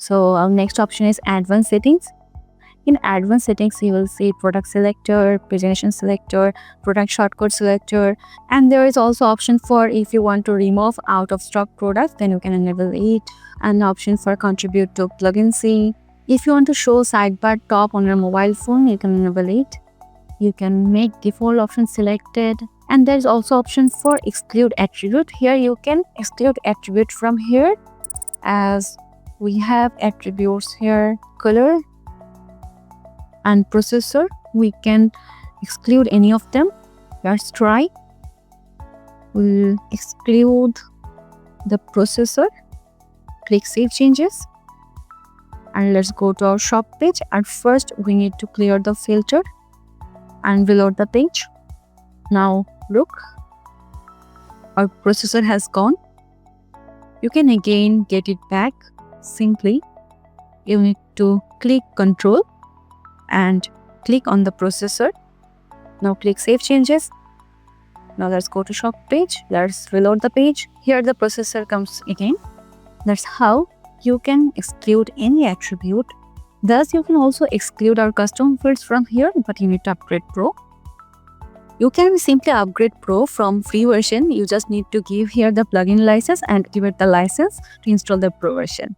So our next option is advanced settings. In advanced settings, you will see product selector, pagination selector, product shortcode selector, and there is also option for if you want to remove out of stock products, then you can enable it. An option for contribute to Plugincy. If you want to show sidebar top on your mobile phone, you can enable it. You can make default option selected, and there is also option for exclude attribute. Here you can exclude attribute from here, as we have attributes here, color and processor. We can exclude any of them. Let's try. We'll exclude the processor. Click save changes, and let's go to our shop page. At first we need to clear the filter and reload the page. Now look, our processor has gone. You can again get it back. Simply you need to click Control and click on the processor. Now click save changes. Now let's go to shop page. Let's reload the page. Here the processor comes again. That's how you can exclude any attribute. Thus you can also exclude our custom fields from here, but you need to upgrade Pro. You can simply upgrade Pro from free version. You just need to give here the plugin license and activate the license to install the Pro version.